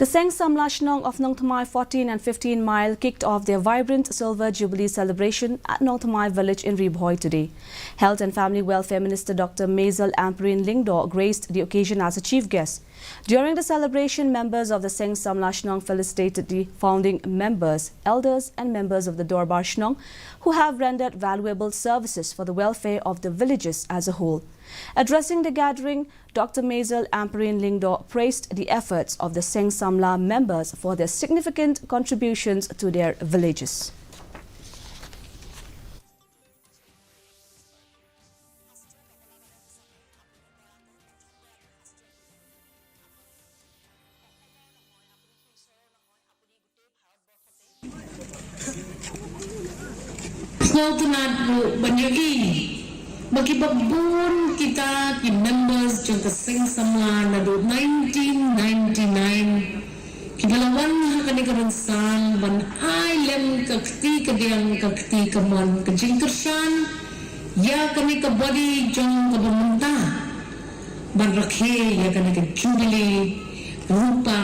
The Seng, Samla, Shnong of Nong Thamai 14 and 15 Mile kicked off their vibrant Silver Jubilee celebration at Nong Thamai village in Ribhoi today. Health and Family Welfare Minister Dr. Maisel Amperin Lingdo graced the occasion as a chief guest. During the celebration, members of the Seng, Samla, Shnong felicitated the founding members, elders and members of the Dorbar Shnong who have rendered valuable services for the welfare of the villages as a whole. Addressing the gathering, Dr. Maisel Amperin Lingdo praised the efforts of the Seng Samla members for their significant contributions to their villages. Magkibabon kita ki members jong Seng Samla na do 1999 kibalawan ha kani karonsan ban ailem kakti kadiang kakti kamon kajingkersan ya kani kabadi jong kabamunta ban rakhe ya kani ka Jubilee rupa